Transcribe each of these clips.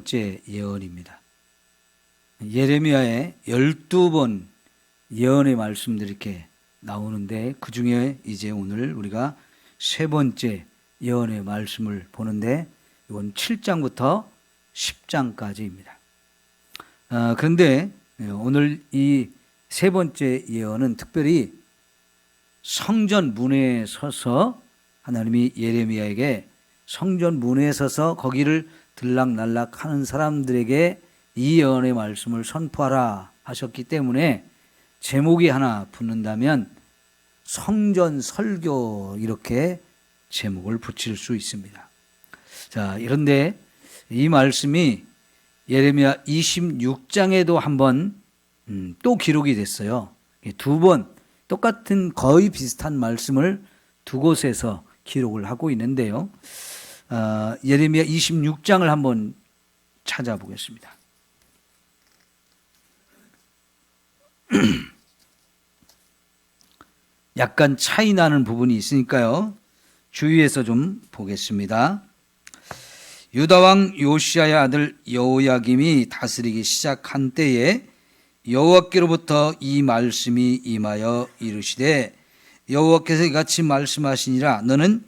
번째 예언입니다. 예레미야의 12번 예언의 말씀들이 이렇게 나오는데 그 중에 이제 오늘 우리가 세 번째 예언의 말씀을 보는데 이건 7장부터 10장까지입니다. 그런데 오늘 이 세 번째 예언은 특별히 성전 문에 서서 하나님이 예레미야에게 성전 문에 서서 거기를 들락날락 하는 사람들에게 이 예언의 말씀을 선포하라 하셨기 때문에 제목이 하나 붙는다면 성전 설교 이렇게 제목을 붙일 수 있습니다. 자, 그런데 이 말씀이 예레미야 26장에도 한번 또 기록이 됐어요. 두 번 똑같은 거의 비슷한 말씀을 두 곳에서 기록을 하고 있는데요. 예레미야 26장을 한번 찾아보겠습니다. 약간 차이 나는 부분이 있으니까요. 주의해서 좀 보겠습니다. 유다왕 요시야의 아들 여호야김이 다스리기 시작한 때에 여호와께로부터 이 말씀이 임하여 이르시되 여호와께서 이같이 말씀하시니라. 너는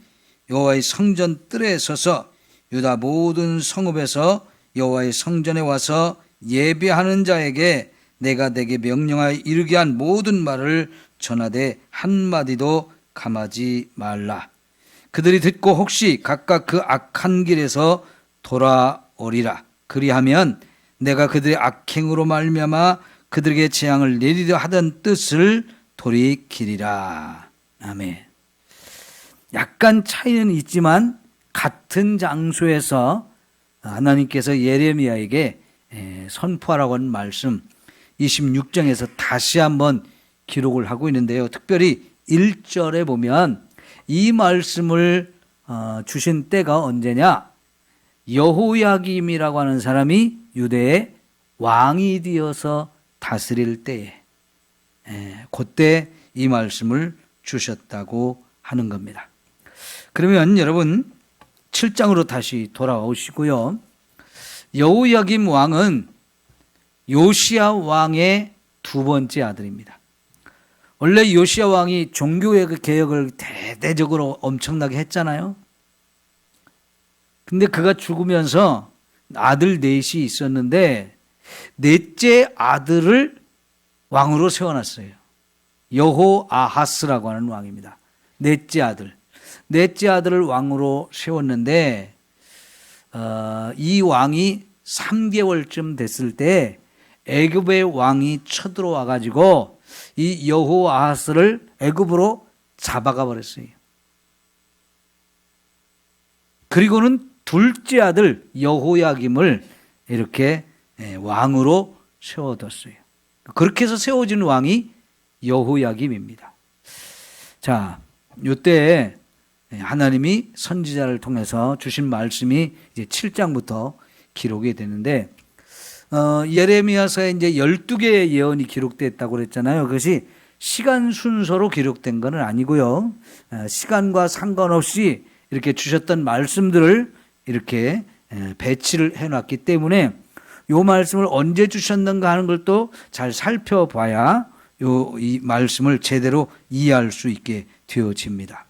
여호와의 성전 뜰에 서서 유다 모든 성읍에서 여호와의 성전에 와서 예배하는 자에게 내가 내게 명령하여 이르게 한 모든 말을 전하되 한마디도 감하지 말라. 그들이 듣고 혹시 각각 그 악한 길에서 돌아오리라. 그리하면 내가 그들의 악행으로 말미암아 그들에게 재앙을 내리려 하던 뜻을 돌이키리라. 아멘. 약간 차이는 있지만 같은 장소에서 하나님께서 예레미야에게 선포하라고 한 말씀 26장에서 다시 한번 기록을 하고 있는데요. 특별히 1절에 보면 이 말씀을 주신 때가 언제냐? 여호야김이라고 하는 사람이 유대의 왕이 되어서 다스릴 때에 그때 이 말씀을 주셨다고 하는 겁니다. 그러면 여러분 7장으로 다시 돌아오시고요. 여호야김 왕은 요시야 왕의 두 번째 아들입니다. 원래 요시야 왕이 종교개혁을 대대적으로 엄청나게 했잖아요. 근데 그가 죽으면서 아들 넷이 있었는데 넷째 아들을 왕으로 세워놨어요. 여호아하스라고 하는 왕입니다. 넷째 아들을 왕으로 세웠는데 이 왕이 3개월쯤 됐을 때 애굽의 왕이 쳐들어와 가지고 이 여호아하스를 애굽으로 잡아가 버렸어요. 그리고는 둘째 아들 여호야김을 이렇게 왕으로 세워뒀어요. 그렇게 해서 세워진 왕이 여호야김입니다. 자, 이때 하나님이 선지자를 통해서 주신 말씀이 이제 7장부터 기록이 되는데 예레미야서에 이제 12개의 예언이 기록됐다고 그랬잖아요. 그것이 시간 순서로 기록된 건 아니고요. 시간과 상관없이 이렇게 주셨던 말씀들을 이렇게 배치를 해놨기 때문에 이 말씀을 언제 주셨는가 하는 걸 또 잘 살펴봐야 이 말씀을 제대로 이해할 수 있게 되어집니다.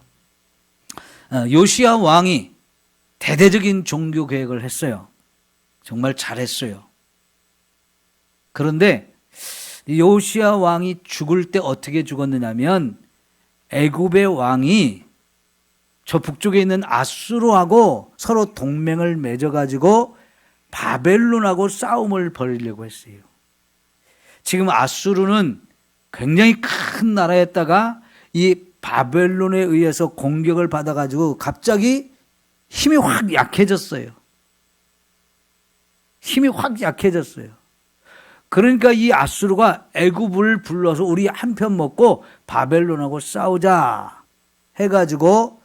요시야 왕이 대대적인 종교 개혁을 했어요. 정말 잘했어요. 그런데 요시야 왕이 죽을 때 어떻게 죽었느냐면 애굽의 왕이 저 북쪽에 있는 아수르하고 서로 동맹을 맺어가지고 바벨론하고 싸움을 벌이려고 했어요. 지금 아수르는 굉장히 큰 나라였다가 이 바벨론에 의해서 공격을 받아가지고 갑자기 힘이 확 약해졌어요. 그러니까 이 아수르가 애굽을 불러서 우리 한편 먹고 바벨론하고 싸우자 해가지고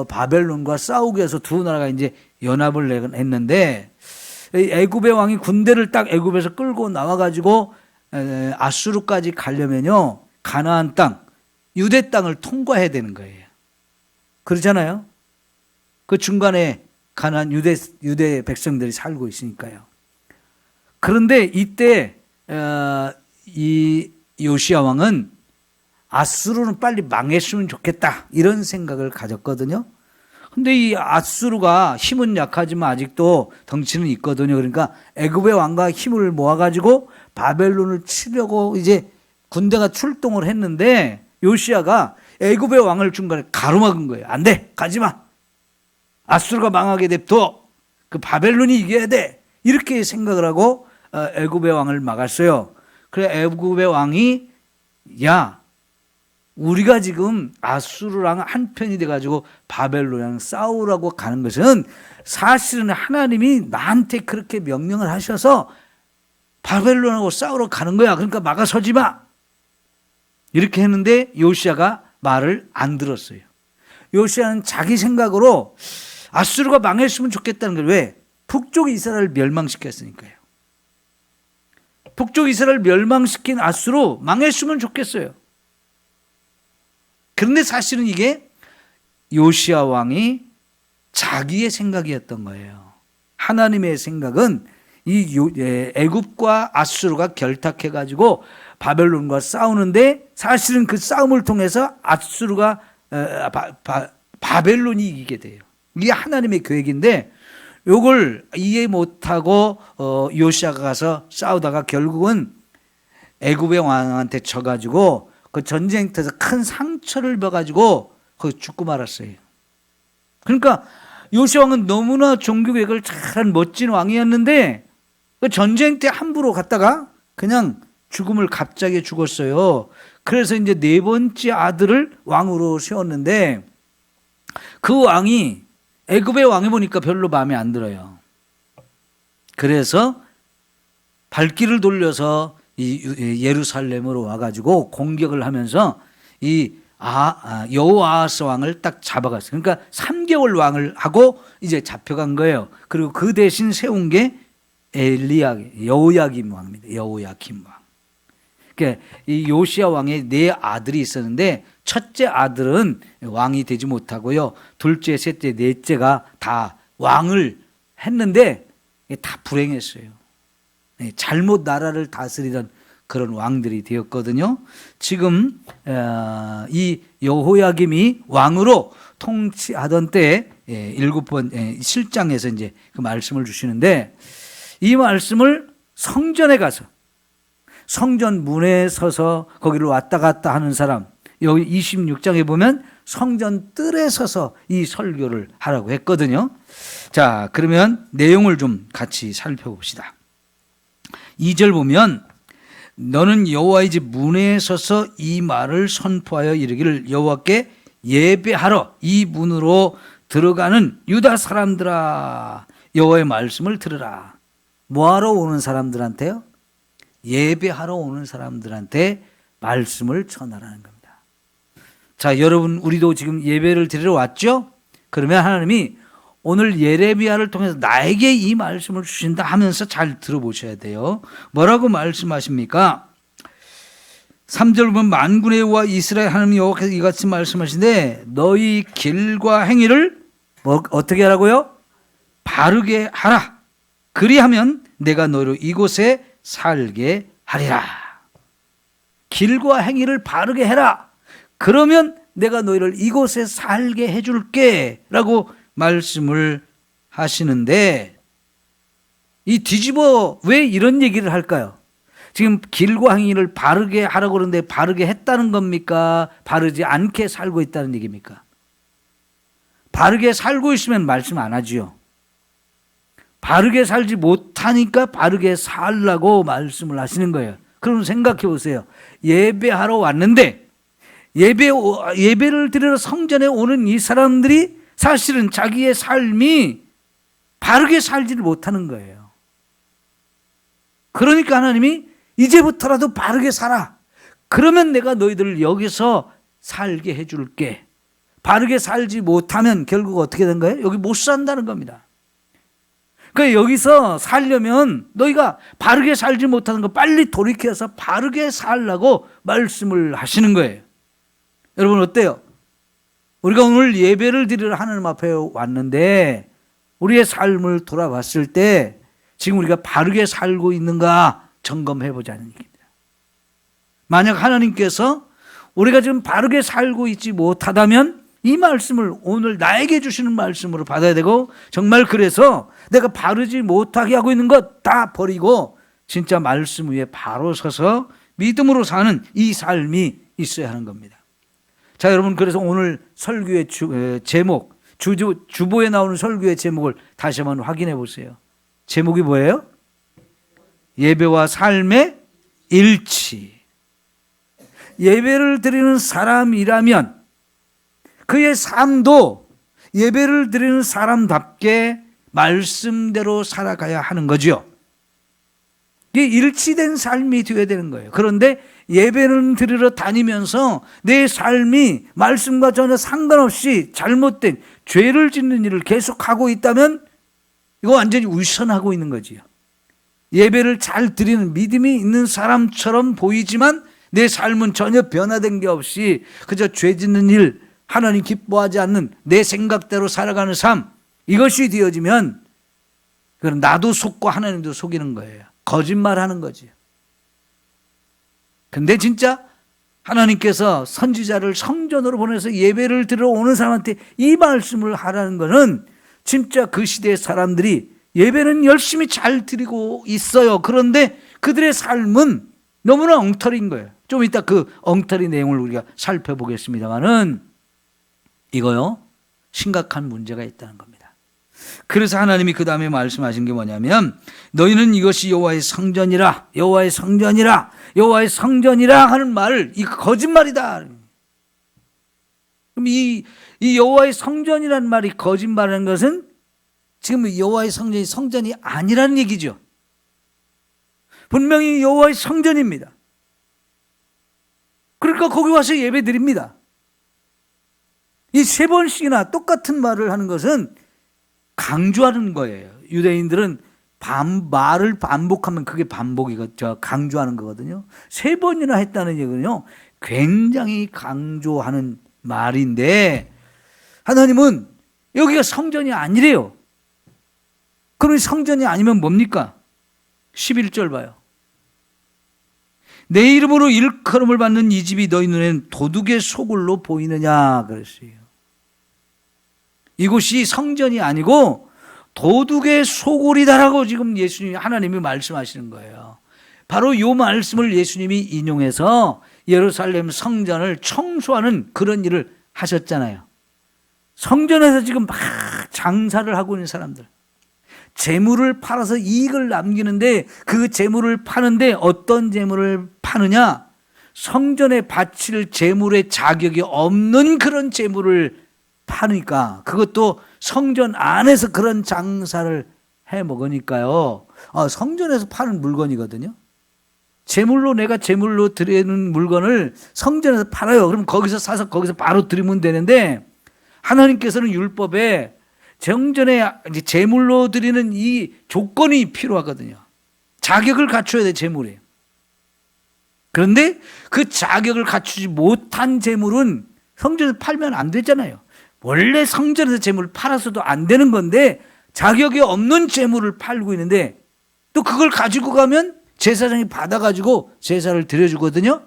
바벨론과 싸우기 위해서 두 나라가 이제 연합을 했는데 애굽의 왕이 군대를 딱 애굽에서 끌고 나와가지고 아수르까지 가려면요 가나안 땅, 유대 땅을 통과해야 되는 거예요. 그렇잖아요. 그 중간에 가나안 유대 백성들이 살고 있으니까요. 그런데 이때 이 요시야 왕은 아수르는 빨리 망했으면 좋겠다 이런 생각을 가졌거든요. 근데 이 아수르가 힘은 약하지만 아직도 덩치는 있거든요. 그러니까 애굽의 왕과 힘을 모아가지고 바벨론을 치려고 이제 군대가 출동을 했는데 요시야가 애굽의 왕을 중간에 가로막은 거예요. 안 돼, 가지 마. 아수르가 망하게 냅둬. 그 바벨론이 이겨야 돼. 이렇게 생각을 하고 애굽의 왕을 막았어요. 그래 애굽의 왕이 야, 우리가 지금 아수르랑 한편이 돼가지고 바벨론이랑 싸우라고 가는 것은 사실은 하나님이 나한테 그렇게 명령을 하셔서 바벨론하고 싸우러 가는 거야. 그러니까 막아서지 마. 이렇게 했는데 요시야가 말을 안 들었어요. 요시야는 자기 생각으로 아수르가 망했으면 좋겠다는 걸 왜? 북쪽 이스라엘을 멸망시켰으니까요. 북쪽 이스라엘을 멸망시킨 아수르 망했으면 좋겠어요. 그런데 사실은 이게 요시야 왕이 자기의 생각이었던 거예요. 하나님의 생각은 이 애굽과 아수르가 결탁해가지고 바벨론과 싸우는데 사실은 그 싸움을 통해서 아수르가 바벨론이 이기게 돼요. 이게 하나님의 계획인데 이걸 이해 못하고 요시야가 가서 싸우다가 결국은 애굽의 왕한테 져가지고 그 전쟁터에서 큰 상처를 입어가지고 거기 죽고 말았어요. 그러니까 요시야 왕은 너무나 종교 계획을 잘한 멋진 왕이었는데 그 전쟁 때 함부로 갔다가 그냥 죽음을 갑자기 죽었어요. 그래서 이제 네 번째 아들을 왕으로 세웠는데 그 왕이 애굽의 왕이 보니까 별로 마음에 안 들어요. 그래서 발길을 돌려서 이 예루살렘으로 와가지고 공격을 하면서 이 여호아하스 왕을 딱 잡아갔어요. 그러니까 3개월 왕을 하고 이제 잡혀간 거예요. 그리고 그 대신 세운 게 여호야김 왕입니다. 여호야김 왕. 그러니까 이 요시야 왕의 4 아들이 있었는데 첫째 아들은 왕이 되지 못하고요. 둘째, 셋째, 넷째가 다 왕을 했는데 다 불행했어요. 잘못 나라를 다스리던 그런 왕들이 되었거든요. 지금 이 여호야김이 왕으로 통치하던 때 7번 7장에서 이제 그 말씀을 주시는데 이 말씀을 성전에 가서 성전 문에 서서 거기를 왔다 갔다 하는 사람, 여기 26장에 보면 성전 뜰에 서서 이 설교를 하라고 했거든요. 자, 그러면 내용을 좀 같이 살펴봅시다. 2절 보면 너는 여호와의 집 문에 서서 이 말을 선포하여 이르기를 여호와께 예배하러 이 문으로 들어가는 유다 사람들아 여호와의 말씀을 들으라. 뭐하러 오는 사람들한테요? 예배하러 오는 사람들한테 말씀을 전하라는 겁니다. 자, 여러분 우리도 지금 예배를 드리러 왔죠? 그러면 하나님이 오늘 예레미야를 통해서 나에게 이 말씀을 주신다 하면서 잘 들어보셔야 돼요. 뭐라고 말씀하십니까? 3절 보면 만군의 여호와 이스라엘 하나님 여호와께서 이같이 말씀하시는데 너희 길과 행위를 어떻게 하라고요? 바르게 하라. 그리하면 내가 너를 이곳에 살게 하리라. 길과 행위를 바르게 해라. 그러면 내가 너희를 이곳에 살게 해줄게 라고 말씀을 하시는데 이 뒤집어 왜 이런 얘기를 할까요? 지금 길과 행위를 바르게 하라고 그러는데 바르게 했다는 겁니까? 바르지 않게 살고 있다는 얘기입니까? 바르게 살고 있으면 말씀 안 하지요. 바르게 살지 못하니까 바르게 살라고 말씀을 하시는 거예요. 그럼 생각해 보세요. 예배하러 왔는데 예배를 드리러 성전에 오는 이 사람들이 사실은 자기의 삶이 바르게 살지를 못하는 거예요. 그러니까 하나님이 이제부터라도 바르게 살아. 그러면 내가 너희들을 여기서 살게 해줄게. 바르게 살지 못하면 결국 어떻게 된 거예요? 여기 못 산다는 겁니다. 그러니까 여기서 살려면 너희가 바르게 살지 못하는 거 빨리 돌이켜서 바르게 살라고 말씀을 하시는 거예요. 여러분 어때요? 우리가 오늘 예배를 드리러 하나님 앞에 왔는데 우리의 삶을 돌아봤을 때 지금 우리가 바르게 살고 있는가 점검해 보자는 얘기입니다. 만약 하나님께서 우리가 지금 바르게 살고 있지 못하다면 이 말씀을 오늘 나에게 주시는 말씀으로 받아야 되고, 정말 그래서 내가 바르지 못하게 하고 있는 것 다 버리고 진짜 말씀 위에 바로 서서 믿음으로 사는 이 삶이 있어야 하는 겁니다. 자, 여러분, 그래서 오늘 설교의 제목, 주보에 나오는 설교의 제목을 다시 한번 확인해 보세요. 제목이 뭐예요? 예배와 삶의 일치. 예배를 드리는 사람이라면 그의 삶도 예배를 드리는 사람답게 말씀대로 살아가야 하는 거죠. 이게 일치된 삶이 되어야 되는 거예요. 그런데 예배는 드리러 다니면서 내 삶이 말씀과 전혀 상관없이 잘못된 죄를 짓는 일을 계속하고 있다면 이거 완전히 위선하고 있는 거지요. 예배를 잘 드리는 믿음이 있는 사람처럼 보이지만 내 삶은 전혀 변화된 게 없이 그저 죄 짓는 일, 하나님 기뻐하지 않는 내 생각대로 살아가는 삶, 이것이 되어지면 그건 나도 속고 하나님도 속이는 거예요. 거짓말하는 거지. 근데 진짜 하나님께서 선지자를 성전으로 보내서 예배를 드리러 오는 사람한테 이 말씀을 하라는 것은 진짜 그 시대의 사람들이 예배는 열심히 잘 드리고 있어요. 그런데 그들의 삶은 너무나 엉터리인 거예요. 좀 이따 그 엉터리 내용을 우리가 살펴보겠습니다만은 이거요, 심각한 문제가 있다는 겁니다. 그래서 하나님이 그 다음에 말씀하신 게 뭐냐면, 너희는 이것이 여호와의 성전이라, 여호와의 성전이라, 여호와의 성전이라 하는 말을, 이거 거짓말이다. 그럼 이 여호와의 성전이라는 말이 거짓말하는 것은 지금 여호와의 성전이 성전이 아니라는 얘기죠. 분명히 여호와의 성전입니다. 그러니까 거기 와서 예배 드립니다. 이 세 번씩이나 똑같은 말을 하는 것은 강조하는 거예요. 유대인들은 말을 반복하면 그게 강조하는 거거든요. 세 번이나 했다는 얘기는요, 굉장히 강조하는 말인데, 하나님은 여기가 성전이 아니래요. 그럼 성전이 아니면 뭡니까? 11절 봐요. 내 이름으로 일컬음을 받는 이 집이 너희 눈에는 도둑의 소굴로 보이느냐 그랬어요. 이곳이 성전이 아니고 도둑의 소굴이다라고 지금 예수님이, 하나님이 말씀하시는 거예요. 바로 이 말씀을 예수님이 인용해서 예루살렘 성전을 청소하는 그런 일을 하셨잖아요. 성전에서 지금 막 장사를 하고 있는 사람들, 재물을 팔아서 이익을 남기는데, 그 재물을 파는데 어떤 재물을 파느냐? 성전에 바칠 재물의 자격이 없는 그런 재물을 파니까, 그것도 성전 안에서 그런 장사를 해 먹으니까요. 성전에서 파는 물건이거든요. 재물로, 내가 재물로 드리는 물건을 성전에서 팔아요. 그럼 거기서 사서 거기서 바로 드리면 되는데, 하나님께서는 율법에 정전에 재물로 드리는 이 조건이 필요하거든요. 자격을 갖춰야 돼, 재물이. 그런데 그 자격을 갖추지 못한 재물은 성전에서 팔면 안 되잖아요. 원래 성전에서 재물을 팔아서도 안 되는 건데, 자격이 없는 재물을 팔고 있는데, 또 그걸 가지고 가면 제사장이 받아가지고 제사를 드려주거든요.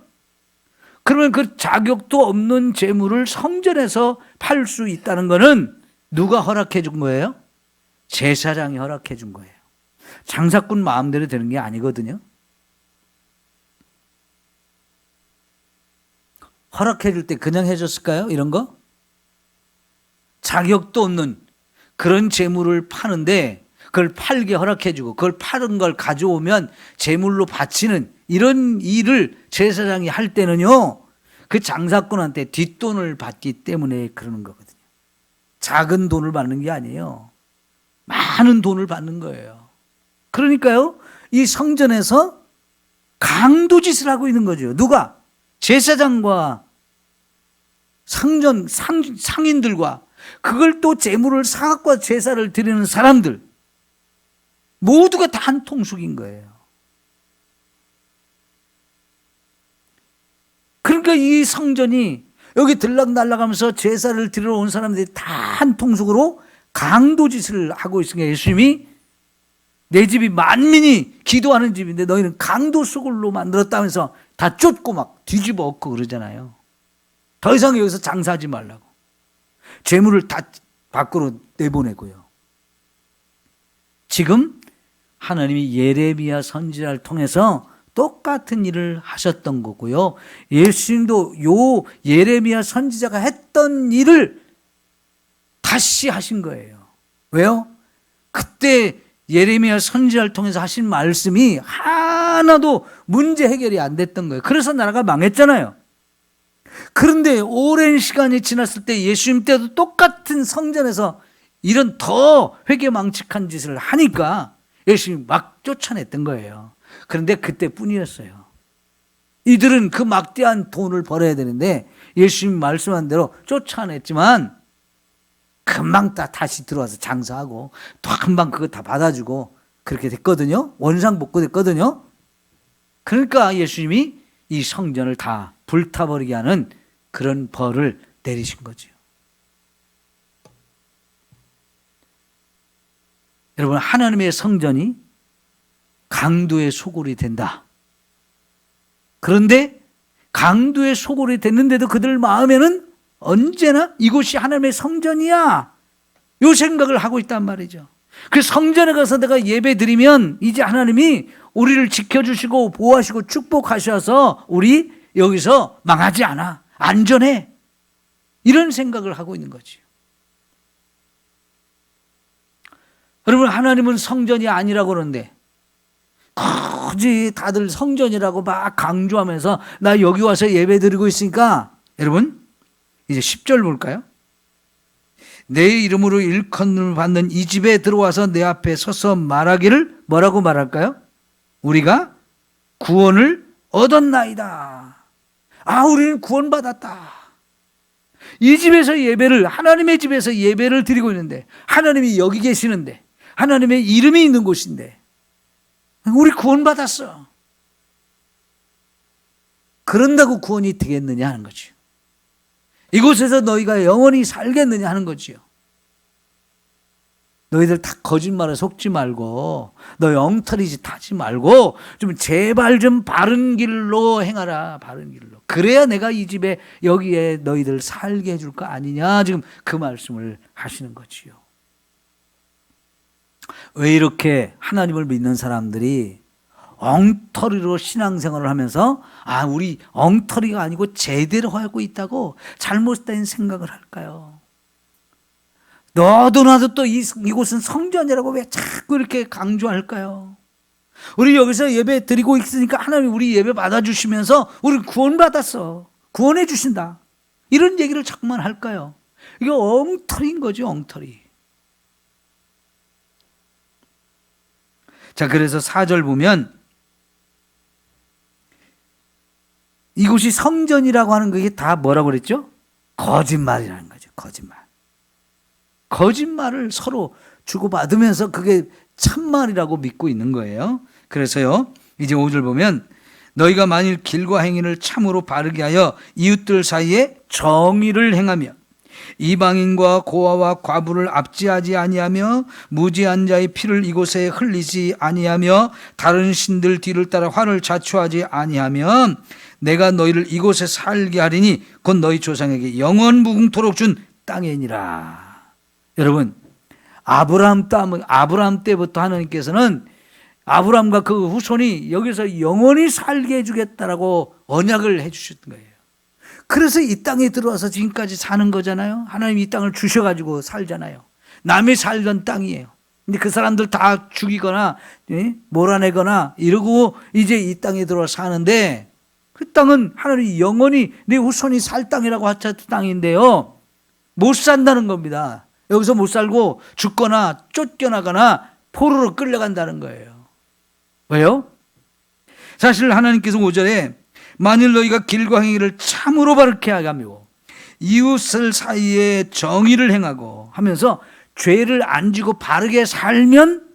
그러면 그 자격도 없는 재물을 성전에서 팔 수 있다는 것은 누가 허락해 준 거예요? 제사장이 허락해 준 거예요. 장사꾼 마음대로 되는 게 아니거든요. 허락해 줄 때 그냥 해줬을까요? 이런 거? 자격도 없는 그런 재물을 파는데 그걸 팔게 허락해 주고, 그걸 파는 걸 가져오면 재물로 바치는 이런 일을 제사장이 할 때는요, 그 장사꾼한테 뒷돈을 받기 때문에 그러는 거거든요. 작은 돈을 받는 게 아니에요. 많은 돈을 받는 거예요. 그러니까요, 이 성전에서 강도짓을 하고 있는 거죠. 누가? 제사장과 상인들과, 그걸 또 재물을 사갖고 제사를 드리는 사람들, 모두가 다 한 통속인 거예요. 그러니까 이 성전이 여기 들락날락하면서 제사를 드리러 온 사람들이 다 한 통속으로 강도짓을 하고 있으니까 예수님이 내 집이 만민이 기도하는 집인데 너희는 강도 속을로 만들었다면서 다 쫓고 막 뒤집어 엎고 그러잖아요. 더 이상 여기서 장사하지 말라고. 재물을 다 밖으로 내보내고요. 지금 하나님이 예레미야 선지자를 통해서 똑같은 일을 하셨던 거고요. 예수님도 요 예레미야 선지자가 했던 일을 다시 하신 거예요. 왜요? 그때 예레미야 선지자를 통해서 하신 말씀이 하나도 문제 해결이 안 됐던 거예요. 그래서 나라가 망했잖아요. 그런데 오랜 시간이 지났을 때 예수님 때도 똑같은 성전에서 이런 더 회개망측한 짓을 하니까 예수님이 막 쫓아냈던 거예요. 그런데 그때뿐이었어요. 이들은 그 막대한 돈을 벌어야 되는데 예수님이 말씀한 대로 쫓아냈지만 금방 다시 들어와서 장사하고 또 금방 그거 다 받아주고 그렇게 됐거든요. 원상복구 됐거든요. 그러니까 예수님이 이 성전을 다 불타버리게 하는 그런 벌을 내리신 거죠. 여러분, 하나님의 성전이 강도의 소굴이 된다. 그런데 강도의 소굴이 됐는데도 그들 마음에는 언제나 이곳이 하나님의 성전이야, 이 생각을 하고 있단 말이죠. 그 성전에 가서 내가 예배 드리면 이제 하나님이 우리를 지켜주시고 보호하시고 축복하셔서 우리 여기서 망하지 않아, 안전해, 이런 생각을 하고 있는 거죠. 여러분, 하나님은 성전이 아니라고 그러는데 굳이 다들 성전이라고 막 강조하면서 나 여기 와서 예배 드리고 있으니까, 여러분 이제 10절 볼까요? 내 이름으로 일컬음을 받는 이 집에 들어와서 내 앞에 서서 말하기를, 뭐라고 말할까요? 우리가 구원을 얻었나이다. 아, 우리는 구원받았다. 이 집에서 예배를, 하나님의 집에서 예배를 드리고 있는데, 하나님이 여기 계시는데, 하나님의 이름이 있는 곳인데 우리 구원받았어. 그런다고 구원이 되겠느냐 하는 거죠. 이곳에서 너희가 영원히 살겠느냐 하는 거지요. 너희들 다 거짓말에 속지 말고, 너 엉터리 짓 하지 말고 좀 제발 좀 바른 길로 행하라, 바른 길로. 그래야 내가 이 집에 여기에 너희들 살게 해줄 거 아니냐, 지금 그 말씀을 하시는 거지요. 왜 이렇게 하나님을 믿는 사람들이 엉터리로 신앙생활을 하면서 아, 우리 엉터리가 아니고 제대로 하고 있다고 잘못된 생각을 할까요? 너도 나도 또 이곳은 성전이라고 왜 자꾸 이렇게 강조할까요? 우리 여기서 예배 드리고 있으니까 하나님 우리 예배 받아주시면서 우리 구원받았어, 구원해 주신다, 이런 얘기를 자꾸만 할까요? 이게 엉터리인 거죠, 엉터리. 자, 그래서 4절 보면 이곳이 성전이라고 하는 게 다 뭐라고 그랬죠? 거짓말이라는 거죠. 거짓말. 거짓말을 서로 주고받으면서 그게 참말이라고 믿고 있는 거예요. 그래서요, 이제 5절 보면 너희가 만일 길과 행위를 참으로 바르게 하여 이웃들 사이에 정의를 행하며 이방인과 고아와 과부를 압제하지 아니하며 무지한 자의 피를 이곳에 흘리지 아니하며 다른 신들 뒤를 따라 화를 자초하지 아니하면 내가 너희를 이곳에 살게 하리니 곧 너희 조상에게 영원 무궁토록 준 땅이니라. 여러분, 아브라함 때부터 하나님께서는 아브라함과 그 후손이 여기서 영원히 살게 해주겠다라고 언약을 해주셨던 거예요. 그래서 이 땅에 들어와서 지금까지 사는 거잖아요. 하나님이 이 땅을 주셔가지고 살잖아요. 남이 살던 땅이에요. 근데 그 사람들 다 죽이거나 몰아내거나 이러고 이제 이 땅에 들어와 사는데, 그 땅은 하나님이 영원히 내 후손이 살 땅이라고 하셨던 땅인데요, 못 산다는 겁니다. 여기서 못 살고 죽거나 쫓겨나거나 포로로 끌려간다는 거예요. 왜요? 사실 하나님께서 5절에 만일 너희가 길과 행위를 참으로 바르게 하며 이웃을 사이에 정의를 행하고 하면서 죄를 안 지고 바르게 살면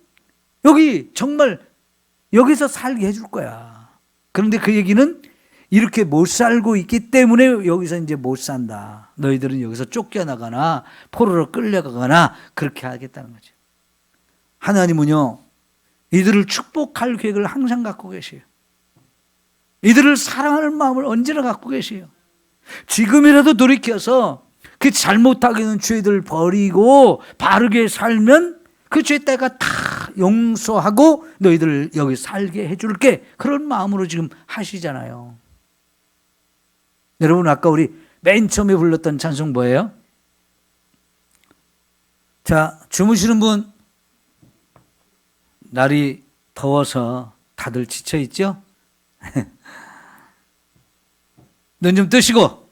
여기 정말 여기서 살게 해줄 거야. 그런데 그 얘기는 이렇게 못 살고 있기 때문에 여기서 이제 못 산다, 너희들은 여기서 쫓겨나거나 포로로 끌려가거나 그렇게 하겠다는 거죠. 하나님은요, 이들을 축복할 계획을 항상 갖고 계세요. 이들을 사랑하는 마음을 언제나 갖고 계세요. 지금이라도 돌이켜서 그 잘못하게 있는 죄들을 버리고 바르게 살면 그 죄때가 다 용서하고 너희들 여기 살게 해줄게. 그런 마음으로 지금 하시잖아요. 여러분, 아까 우리 맨 처음에 불렀던 찬송 뭐예요? 자, 주무시는 분, 날이 더워서 다들 지쳐있죠? 눈 좀 뜨시고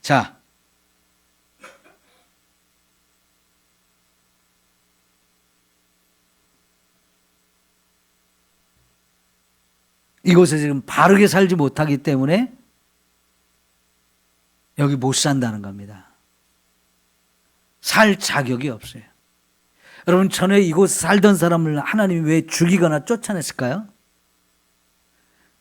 자, 이곳에 지금 바르게 살지 못하기 때문에 여기 못 산다는 겁니다. 살 자격이 없어요. 여러분, 전에 이곳에 살던 사람을 하나님이 왜 죽이거나 쫓아냈을까요?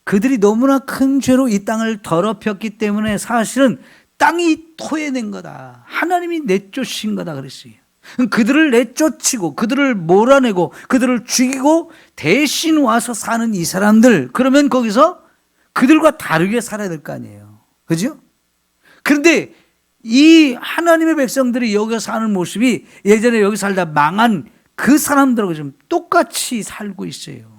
그들이 너무나 큰 죄로 이 땅을 더럽혔기 때문에 사실은 땅이 토해낸 거다. 하나님이 내쫓으신 거다 그랬어요. 그들을 내쫓고 그들을 몰아내고 그들을 죽이고 대신 와서 사는 이 사람들, 그러면 거기서 그들과 다르게 살아야 될 거 아니에요. 그죠? 그런데 이 하나님의 백성들이 여기서 사는 모습이 예전에 여기 살다 망한 그 사람들하고 좀 똑같이 살고 있어요.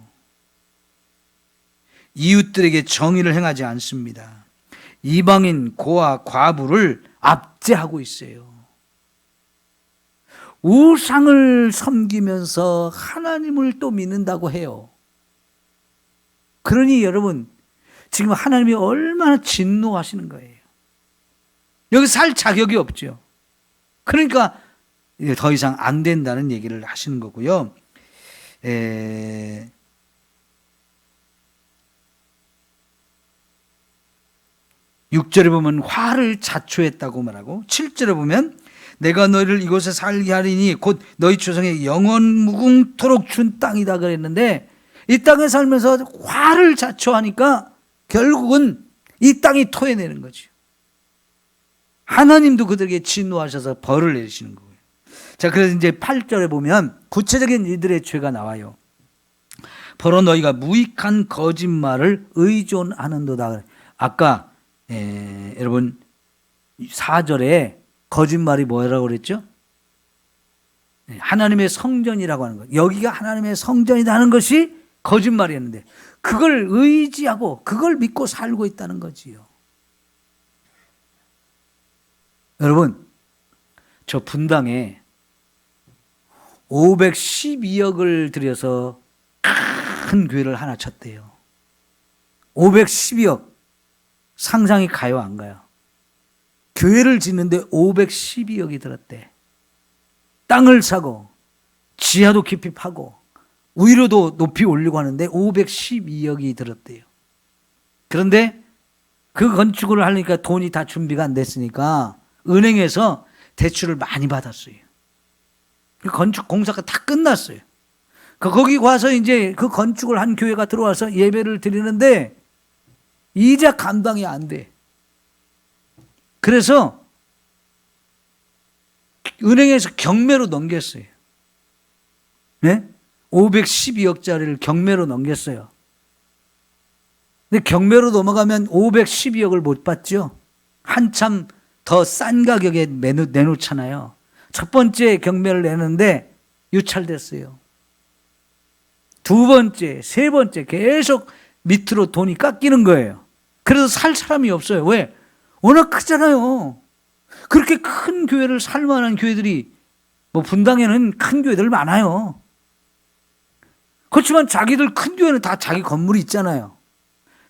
이웃들에게 정의를 행하지 않습니다. 이방인 고아 과부를 압제하고 있어요. 우상을 섬기면서 하나님을 또 믿는다고 해요. 그러니 여러분, 지금 하나님이 얼마나 진노하시는 거예요. 여기 살 자격이 없죠. 그러니까 더 이상 안 된다는 얘기를 하시는 거고요. 6절에 보면 화를 자초했다고 말하고, 7절에 보면 내가 너희를 이곳에 살게 하리니 곧 너희 조상의 영원 무궁토록 준 땅이다 그랬는데, 이 땅에 살면서 화를 자초하니까 결국은 이 땅이 토해내는 거죠. 하나님도 그들에게 진노하셔서 벌을 내리시는 거예요. 자, 그래서 이제 8절에 보면 구체적인 이들의 죄가 나와요. 벌어 너희가 무익한 거짓말을 의존하는도다. 아까 여러분 4절에 거짓말이 뭐라고 그랬죠? 하나님의 성전이라고 하는 것. 여기가 하나님의 성전이다 하는 것이 거짓말이었는데 그걸 의지하고 그걸 믿고 살고 있다는 거지요. 여러분, 저 분당에 512억을 들여서 큰 교회를 하나 쳤대요. 512억. 상상이 가요, 안 가요? 교회를 짓는데 512억이 들었대. 땅을 사고 지하도 깊이 파고 위로도 높이 올리고 하는데 512억이 들었대요. 그런데 그 건축을 하려니까 돈이 다 준비가 안 됐으니까 은행에서 대출을 많이 받았어요. 그 건축 공사가 다 끝났어요. 거기 와서 이제 그 건축을 한 교회가 들어와서 예배를 드리는데 이자 감당이 안 돼. 그래서 은행에서 경매로 넘겼어요. 네? 512억짜리를 경매로 넘겼어요. 근데 경매로 넘어가면 512억을 못 받죠. 한참 더 싼 가격에 내놓잖아요. 첫 번째 경매를 내는데 유찰됐어요. 두 번째, 세 번째 계속 밑으로 돈이 깎이는 거예요. 그래서 살 사람이 없어요. 왜? 워낙 크잖아요. 그렇게 큰 교회를 살 만한 교회들이 뭐 분당에는 큰 교회들 많아요. 그렇지만 자기들 큰 교회는 다 자기 건물이 있잖아요.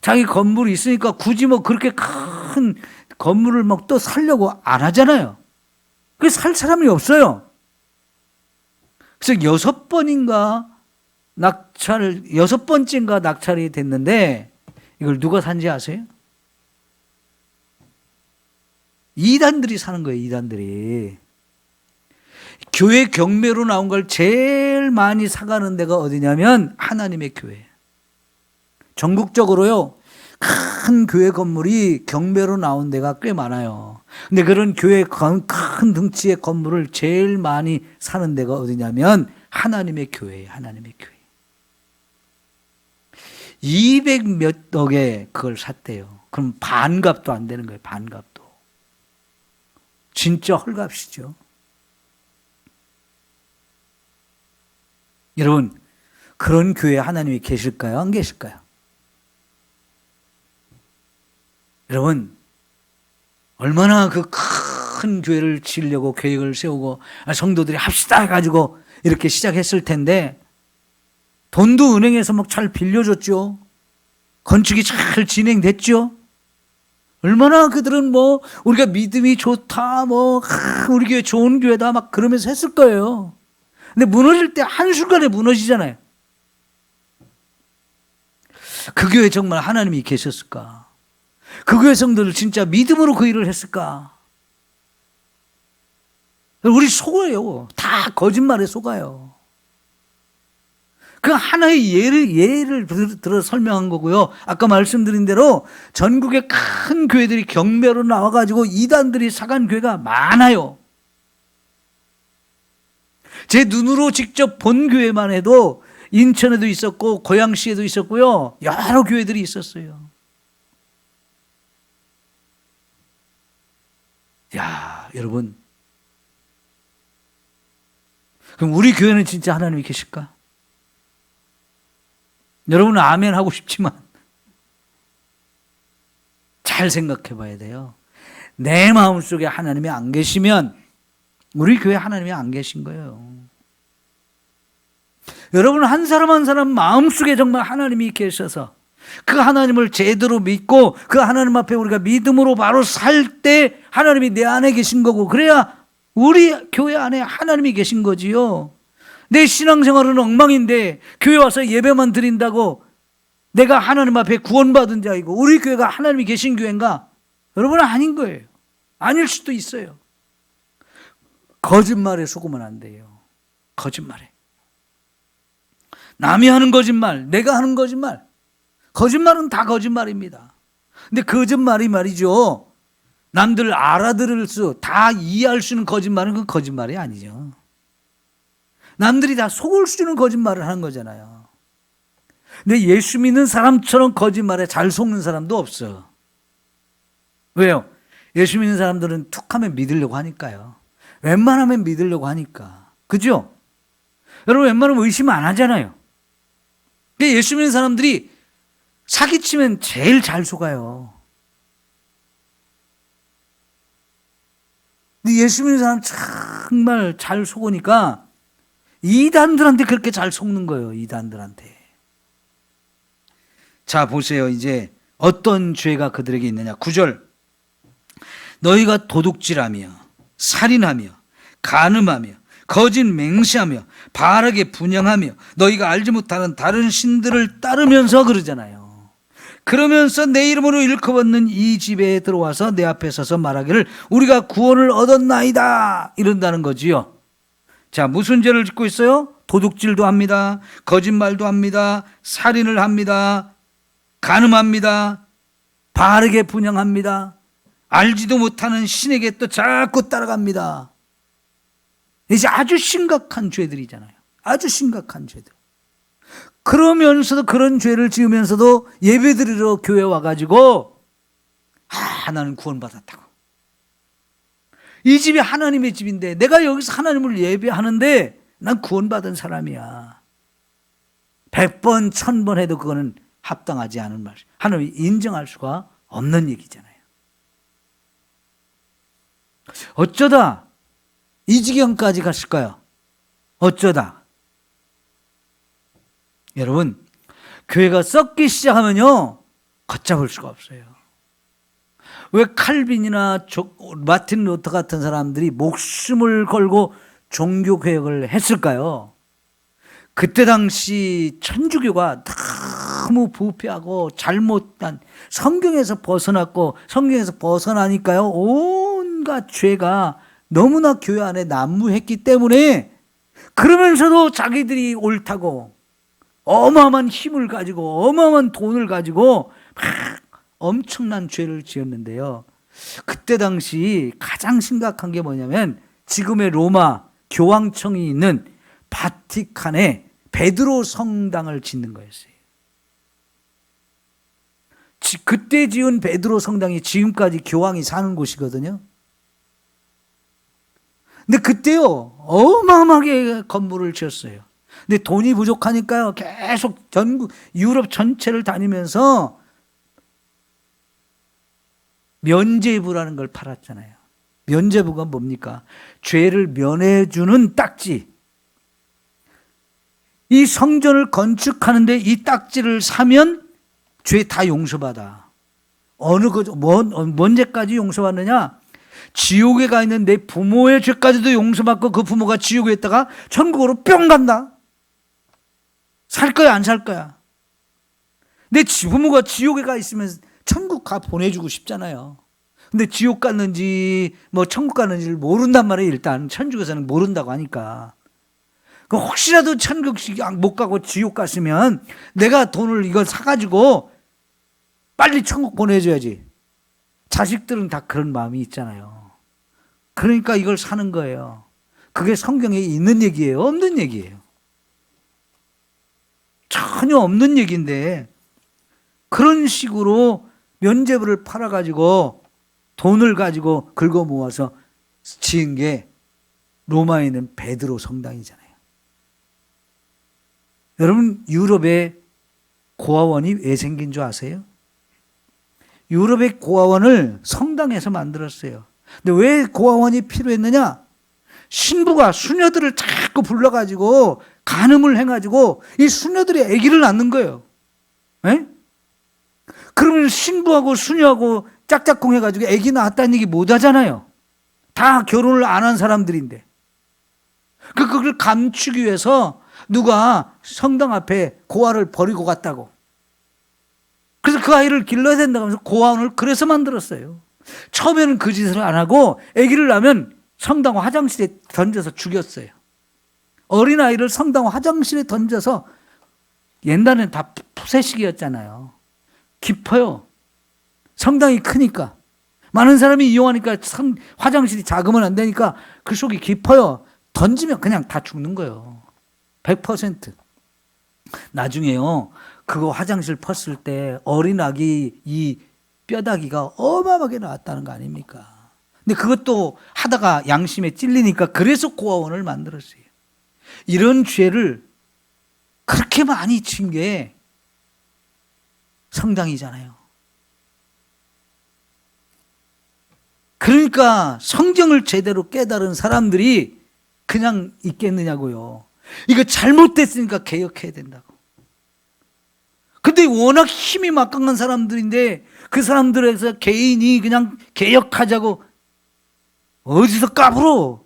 자기 건물이 있으니까 굳이 뭐 그렇게 큰 건물을 막 또 살려고 안 하잖아요. 그래서 살 사람이 없어요. 그래서 6번째인가 낙찰이 됐는데 이걸 누가 산지 아세요? 이단들이 사는 거예요. 이단들이. 교회 경매로 나온 걸 제일 많이 사가는 데가 어디냐면 하나님의 교회. 전국적으로요, 큰 교회 건물이 경매로 나온 데가 꽤 많아요. 근데 그런 교회 큰 등치의 건물을 제일 많이 사는 데가 어디냐면 하나님의 교회예요. 하나님의 교회. 200 몇 억에 그걸 샀대요. 그럼 반값도 안 되는 거예요. 반값도. 진짜 헐값이죠. 여러분, 그런 교회에 하나님이 계실까요? 안 계실까요? 여러분, 얼마나 그 큰 교회를 지으려고 계획을 세우고 성도들이 합시다 해가지고 이렇게 시작했을 텐데, 돈도 은행에서 막 잘 빌려줬죠. 건축이 잘 진행됐죠. 얼마나 그들은 뭐 우리가 믿음이 좋다, 뭐 우리 교회 좋은 교회다 막 그러면서 했을 거예요. 근데 무너질 때 한순간에 무너지잖아요. 그 교회에 정말 하나님이 계셨을까? 그 교회 성도들 진짜 믿음으로 그 일을 했을까? 우리 속아요. 다 거짓말에 속아요. 그 하나의 예를 들어 설명한 거고요. 아까 말씀드린 대로 전국의 큰 교회들이 경배로 나와가지고 이단들이 사간 교회가 많아요. 제 눈으로 직접 본 교회만 해도 인천에도 있었고 고양시에도 있었고요. 여러 교회들이 있었어요. 야, 여러분. 그럼 우리 교회는 진짜 하나님이 계실까? 여러분은 아멘 하고 싶지만 잘 생각해 봐야 돼요. 내 마음속에 하나님이 안 계시면 우리 교회 하나님이 안 계신 거예요. 여러분 한 사람 한 사람 마음속에 정말 하나님이 계셔서 그 하나님을 제대로 믿고 그 하나님 앞에 우리가 믿음으로 바로 살 때 하나님이 내 안에 계신 거고, 그래야 우리 교회 안에 하나님이 계신 거지요. 내 신앙생활은 엉망인데 교회 와서 예배만 드린다고 내가 하나님 앞에 구원받은 자이고 우리 교회가 하나님이 계신 교회인가? 여러분은 아닌 거예요. 아닐 수도 있어요. 거짓말에 속으면 안 돼요. 거짓말에. 남이 하는 거짓말, 내가 하는 거짓말. 거짓말은 다 거짓말입니다. 근데 거짓말이 말이죠. 남들 알아들을 다 이해할 수 있는 거짓말은 그건 거짓말이 아니죠. 남들이 다 속을 수 있는 거짓말을 하는 거잖아요. 근데 예수 믿는 사람처럼 거짓말에 잘 속는 사람도 없어. 왜요? 예수 믿는 사람들은 툭하면 믿으려고 하니까요. 웬만하면 믿으려고 하니까. 그죠? 여러분 웬만하면 의심 안 하잖아요. 근데 예수 믿는 사람들이 사기치면 제일 잘 속아요. 근데 예수 믿는 사람 정말 잘 속으니까 이단들한테 그렇게 잘 속는 거예요. 이단들한테. 자 보세요. 이제 어떤 죄가 그들에게 있느냐. 9절. 너희가 도둑질하며 살인하며 간음하며 거짓 맹세하며 바알에게 분향하며 너희가 알지 못하는 다른 신들을 따르면서 그러잖아요. 그러면서 내 이름으로 일컬어받는 이 집에 들어와서 내 앞에 서서 말하기를 우리가 구원을 얻었나이다 이런다는 거지요. 자, 무슨 죄를 짓고 있어요? 도둑질도 합니다. 거짓말도 합니다. 살인을 합니다. 간음합니다. 바알에게 분향합니다. 알지도 못하는 신에게 또 자꾸 따라갑니다. 이제 아주 심각한 죄들이잖아요. 아주 심각한 죄들. 그러면서도 그런 죄를 지으면서도 예배드리러 교회 와가지고 나는 구원받았다고. 이 집이 하나님의 집인데 내가 여기서 하나님을 예배하는데 난 구원받은 사람이야. 100번 1000번 해도 그거는 합당하지 않은 말. 하나님이 인정할 수가 없는 얘기잖아요. 어쩌다 이 지경까지 갔을까요? 어쩌다. 여러분 교회가 썩기 시작하면요 걷잡을 수가 없어요. 왜 칼빈이나 마틴 루터 같은 사람들이 목숨을 걸고 종교개혁을 했을까요? 그때 당시 천주교가 너무 부패하고 잘못한, 성경에서 벗어났고 성경에서 벗어나니까요 온갖 죄가 너무나 교회 안에 난무했기 때문에, 그러면서도 자기들이 옳다고 어마어마한 힘을 가지고 어마어마한 돈을 가지고 막 엄청난 죄를 지었는데요. 그때 당시 가장 심각한 게 뭐냐면 지금의 로마 교황청이 있는 바티칸에 베드로 성당을 짓는 거였어요. 그때 지은 베드로 성당이 지금까지 교황이 사는 곳이거든요. 근데 그때요, 어마어마하게 건물을 지었어요. 근데 돈이 부족하니까요, 계속 전국, 유럽 전체를 다니면서 면죄부라는 걸 팔았잖아요. 면죄부가 뭡니까? 죄를 면해주는 딱지. 이 성전을 건축하는데 이 딱지를 사면 죄 다 용서받아. 뭔 죄까지 용서받느냐? 지옥에 가 있는 내 부모의 죄까지도 용서받고 그 부모가 지옥에 있다가 천국으로 뿅 간다. 살 거야, 안 살 거야? 내 부모가 지옥에 가 있으면 천국 가 보내주고 싶잖아요. 근데 지옥 갔는지 뭐 천국 갔는지를 모른단 말이에요. 일단 천주교에서는 모른다고 하니까. 혹시라도 천국 못 가고 지옥 갔으면 내가 돈을 이걸 사가지고 빨리 천국 보내줘야지. 자식들은 다 그런 마음이 있잖아요. 그러니까 이걸 사는 거예요. 그게 성경에 있는 얘기예요? 없는 얘기예요? 전혀 없는 얘기인데 그런 식으로 면죄부를 팔아가지고 돈을 가지고 긁어 모아서 지은 게 로마에 있는 베드로 성당이잖아요. 여러분, 유럽의 고아원이 왜 생긴 줄 아세요? 유럽의 고아원을 성당에서 만들었어요. 근데 왜 고아원이 필요했느냐? 신부가 수녀들을 자꾸 불러가지고 간음을 해가지고 이 수녀들이 아기를 낳는 거예요. 에? 그러면 신부하고 수녀하고 짝짝꿍 해가지고 아기 낳았다는 얘기 못 하잖아요. 다 결혼을 안 한 사람들인데. 그걸 감추기 위해서 누가 성당 앞에 고아를 버리고 갔다고. 그래서 그 아이를 길러야 된다고 하면서 고아원을 그래서 만들었어요. 처음에는 그 짓을 안 하고 아기를 낳으면 성당 화장실에 던져서 죽였어요. 어린아이를 성당 화장실에 던져서, 옛날에는 다 푸세식이었잖아요. 깊어요. 성당이 크니까. 많은 사람이 이용하니까 화장실이 작으면 안 되니까 그 속이 깊어요. 던지면 그냥 다 죽는 거예요. 100%. 나중에요, 그거 화장실 펐을 때 어린 아기 이 뼈다귀가 어마어마하게 나왔다는 거 아닙니까? 근데 그것도 하다가 양심에 찔리니까 그래서 고아원을 만들었어요. 이런 죄를 그렇게 많이 진 게 성당이잖아요. 그러니까 성경을 제대로 깨달은 사람들이 그냥 있겠느냐고요. 이거 잘못됐으니까 개혁해야 된다고. 근데 워낙 힘이 막강한 사람들인데 그 사람들에서 개인이 그냥 개혁하자고 어디서 까불어.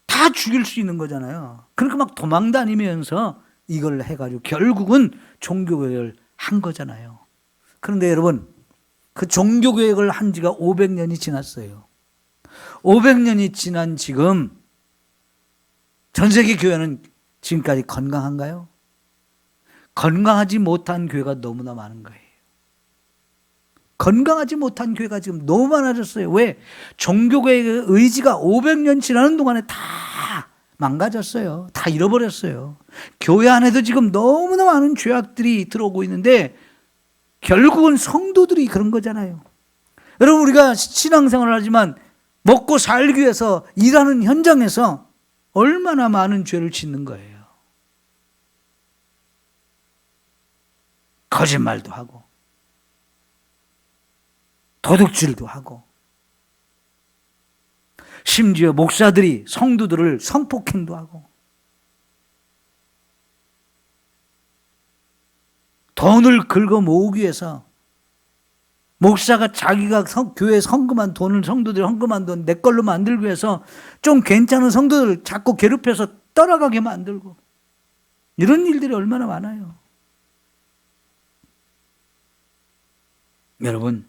다 죽일 수 있는 거잖아요. 그러니까 막 도망다니면서 이걸 해가지고 결국은 종교개혁을 한 거잖아요. 그런데 여러분, 그 종교개혁을 한 지가 500년이 지났어요. 500년이 지난 지금 전 세계 교회는 지금까지 건강한가요? 건강하지 못한 교회가 너무나 많은 거예요. 건강하지 못한 교회가 지금 너무 많아졌어요. 왜? 종교개혁의 의지가 500년 지나는 동안에 다 망가졌어요. 다 잃어버렸어요. 교회 안에도 지금 너무나 많은 죄악들이 들어오고 있는데 결국은 성도들이 그런 거잖아요. 여러분, 우리가 신앙생활을 하지만 먹고 살기 위해서 일하는 현장에서 얼마나 많은 죄를 짓는 거예요. 거짓말도 하고 도둑질도 하고 심지어 목사들이 성도들을 성폭행도 하고 돈을 긁어 모으기 위해서 목사가 자기가 교회 헌금한 돈을, 성도들이 헌금한 돈 내 걸로 만들기 위해서 좀 괜찮은 성도들을 자꾸 괴롭혀서 떠나가게 만들고, 이런 일들이 얼마나 많아요. 여러분,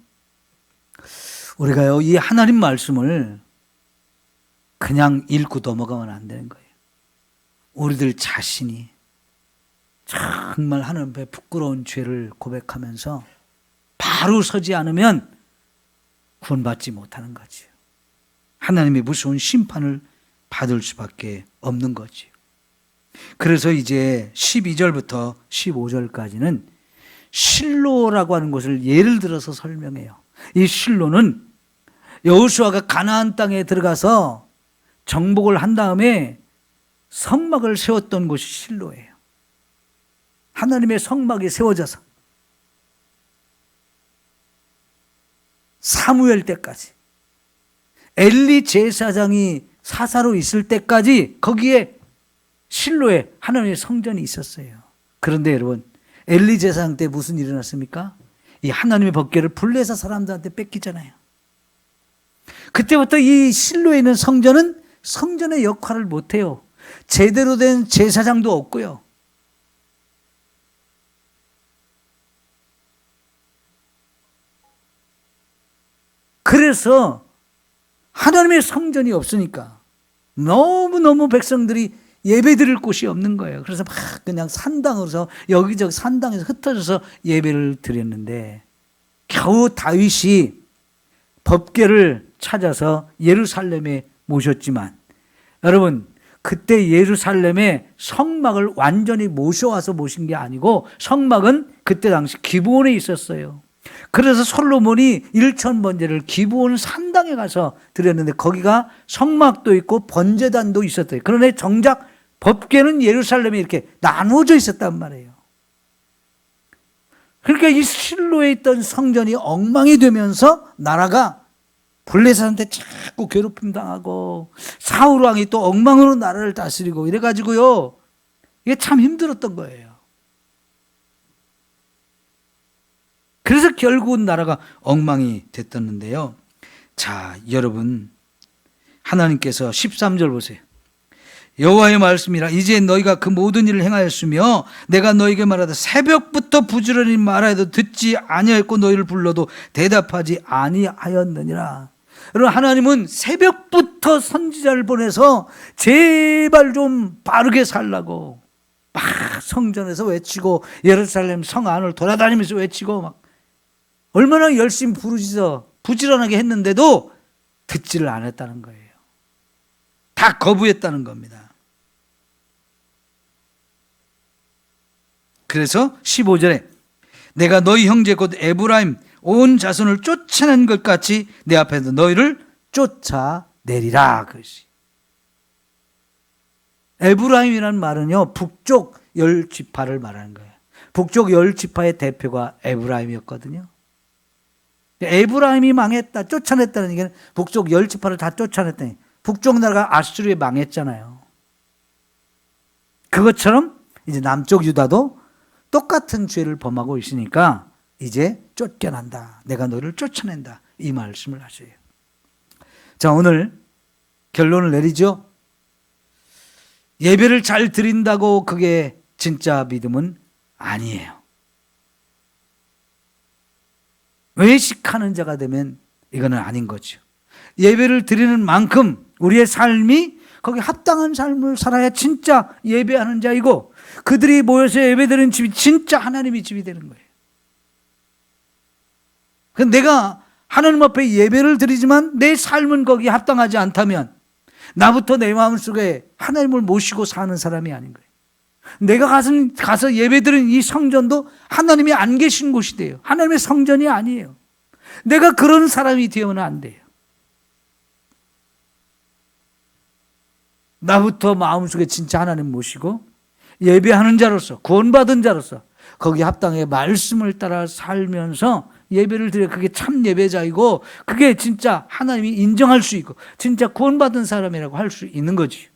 우리가요, 이 하나님 말씀을 그냥 읽고 넘어가면 안 되는 거예요. 우리들 자신이 정말 하나님 앞에 부끄러운 죄를 고백하면서 바로 서지 않으면 구원받지 못하는 거지요. 하나님의 무서운 심판을 받을 수밖에 없는 거지요. 그래서 이제 12절부터 15절까지는 실로라고 하는 곳을 예를 들어서 설명해요. 이 실로는 여호수아가 가나안 땅에 들어가서 정복을 한 다음에 성막을 세웠던 곳이 실로예요. 하나님의 성막이 세워져서 사무엘 때까지, 엘리 제사장이 사사로 있을 때까지 거기에 실로에 하나님의 성전이 있었어요. 그런데 여러분, 엘리 제사장 때 무슨 일이 일어났습니까? 이 하나님의 법궤를 불레사 사람들한테 뺏기잖아요. 그때부터 이 실로에 있는 성전은 성전의 역할을 못해요. 제대로 된 제사장도 없고요. 그래서 하나님의 성전이 없으니까 너무너무 백성들이 예배 드릴 곳이 없는 거예요. 그래서 막 그냥 산당으로서 여기저기 산당에서 흩어져서 예배를 드렸는데 겨우 다윗이 법궤를 찾아서 예루살렘에 모셨지만, 여러분, 그때 예루살렘에 성막을 완전히 모셔와서 모신 게 아니고 성막은 그때 당시 기브온에 있었어요. 그래서 솔로몬이 1000번제를 기브온 산당에 가서 드렸는데 거기가 성막도 있고 번제단도 있었대요. 그런데 정작 법궤는 예루살렘에 이렇게 나누어져 있었단 말이에요. 그러니까 이 실로에 있던 성전이 엉망이 되면서 나라가 블레셋한테 자꾸 괴롭힘 당하고 사울 왕이 또 엉망으로 나라를 다스리고 이래가지고요, 이게 참 힘들었던 거예요. 그래서 결국은 나라가 엉망이 됐었는데요. 자, 여러분, 하나님께서 13절 보세요. 여호와의 말씀이라 이제 너희가 그 모든 일을 행하였으며 내가 너희에게 말하다 새벽부터 부지런히 말하여도 듣지 아니하였고 너희를 불러도 대답하지 아니하였느니라. 여러분, 하나님은 새벽부터 선지자를 보내서 제발 좀 바르게 살라고 막 성전에서 외치고 예루살렘 성 안을 돌아다니면서 외치고 막 얼마나 열심히 부르짖어 부지런하게 했는데도 듣지를 않았다는 거예요. 다 거부했다는 겁니다. 그래서 15절에 내가 너희 형제 곧 에브라임 온 자손을 쫓아낸 것 같이 내 앞에서 너희를 쫓아내리라. 그것이 에브라임이라는 말은요, 북쪽 10지파를 말하는 거예요. 북쪽 10지파의 대표가 에브라임이었거든요. 에브라임이 망했다, 쫓아냈다는 얘기는 북쪽 10지파를 다 쫓아냈더니 북쪽 나라가 아수르에 망했잖아요. 그것처럼 이제 남쪽 유다도 똑같은 죄를 범하고 있으니까 이제 쫓겨난다. 내가 너를 쫓아낸다. 이 말씀을 하셔요. 자, 오늘 결론을 내리죠. 예배를 잘 드린다고 그게 진짜 믿음은 아니에요. 외식하는 자가 되면 이거는 아닌 거죠. 예배를 드리는 만큼 우리의 삶이 거기 합당한 삶을 살아야 진짜 예배하는 자이고, 그들이 모여서 예배드리는 집이 진짜 하나님의 집이 되는 거예요. 내가 하나님 앞에 예배를 드리지만 내 삶은 거기에 합당하지 않다면 나부터 내 마음속에 하나님을 모시고 사는 사람이 아닌 거예요. 내가 가서 예배드리는 이 성전도 하나님이 안 계신 곳이 돼요. 하나님의 성전이 아니에요. 내가 그런 사람이 되면 안 돼요. 나부터 마음속에 진짜 하나님 모시고 예배하는 자로서, 구원받은 자로서 거기에 합당하게 말씀을 따라 살면서 예배를 드려, 그게 참 예배자이고 그게 진짜 하나님이 인정할 수 있고 진짜 구원받은 사람이라고 할 수 있는 거지.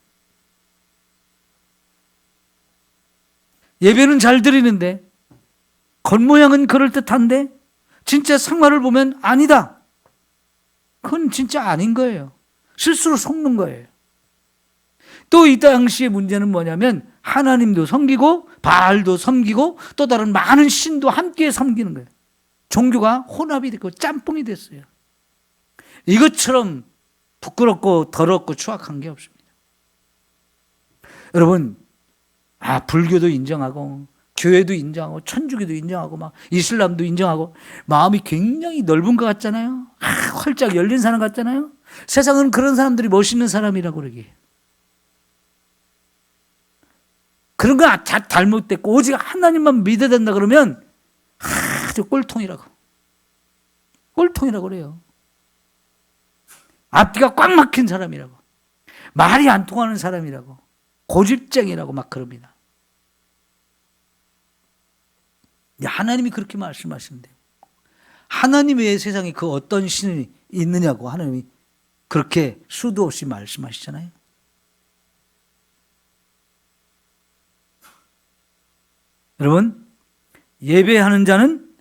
예배는 잘 드리는데 겉모양은 그럴듯한데 진짜 생활을 보면 아니다. 그건 진짜 아닌 거예요. 스스로 속는 거예요. 또 이 당시의 문제는 뭐냐면 하나님도 섬기고 바알도 섬기고 또 다른 많은 신도 함께 섬기는 거예요. 종교가 혼합이 됐고 짬뽕이 됐어요. 이것처럼 부끄럽고 더럽고 추악한 게 없습니다. 여러분, 불교도 인정하고 교회도 인정하고 천주교도 인정하고 막 이슬람도 인정하고 마음이 굉장히 넓은 것 같잖아요. 활짝 열린 사람 같잖아요. 세상은 그런 사람들이 멋있는 사람이라고 그러게. 그런 거 다 잘못됐고 오직 하나님만 믿어야 된다 그러면 아주 꼴통이라고. 꼴통이라고 그래요. 앞뒤가 꽉 막힌 사람이라고. 말이 안 통하는 사람이라고. 고집쟁이라고 막 그럽니다. 하나님이 그렇게 말씀하시는데요. 하나님 외에 세상에 그 어떤 신이 있느냐고 하나님이 그렇게 수도 없이 말씀하시잖아요. 여러분, 예배하는 자는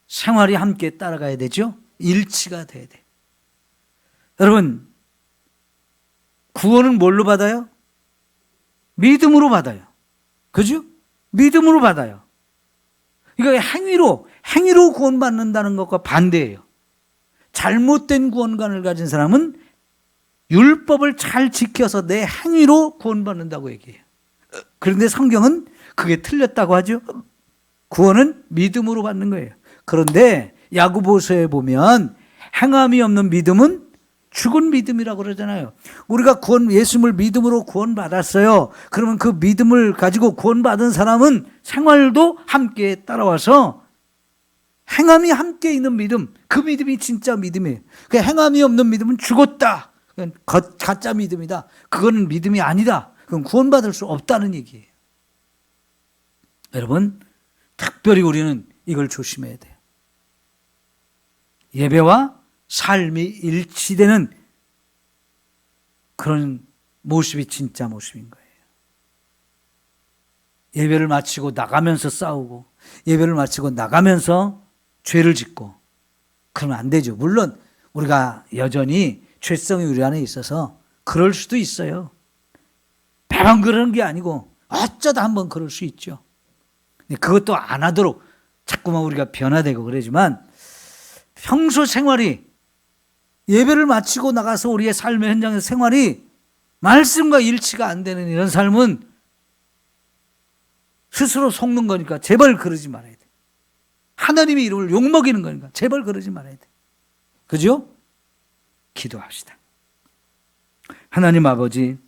생활이 함께 따라가야 되죠. 일치가 돼야 돼요. 여러분, 구원은 뭘로 받아요? 믿음으로 받아요. 그죠? 믿음으로 받아요. 그러니까 행위로 구원받는다는 것과 반대예요. 잘못된 구원관을 가진 사람은 율법을 잘 지켜서 내 행위로 구원받는다고 얘기해요. 그런데 성경은 그게 틀렸다고 하죠. 구원은 믿음으로 받는 거예요. 그런데 야고보서에 보면 행함이 없는 믿음은 죽은 믿음이라고 그러잖아요. 우리가 예수님을 믿음으로 구원받았어요. 그러면 그 믿음을 가지고 구원받은 사람은 생활도 함께 따라와서 행함이 함께 있는 믿음, 그 믿음이 진짜 믿음이에요. 그 행함이 없는 믿음은 죽었다. 그건 가짜 믿음이다. 그거는 믿음이 아니다. 그건 구원받을 수 없다는 얘기예요. 여러분, 특별히 우리는 이걸 조심해야 돼요. 예배와 삶이 일치되는 그런 모습이 진짜 모습인 거예요. 예배를 마치고 나가면서 싸우고 예배를 마치고 나가면서 죄를 짓고 그러면 안 되죠. 물론 우리가 여전히 죄성이 우리 안에 있어서 그럴 수도 있어요. 매번 그러는 게 아니고 어쩌다 한번 그럴 수 있죠. 그것도 안 하도록 자꾸만 우리가 변화되고 그러지만 평소 생활이 예배를 마치고 나가서 우리의 삶의 현장에서 생활이 말씀과 일치가 안 되는 이런 삶은 스스로 속는 거니까 제발 그러지 말아야 돼. 하나님의 이름을 욕먹이는 거니까 제발 그러지 말아야 돼. 그죠? 기도합시다. 하나님 아버지,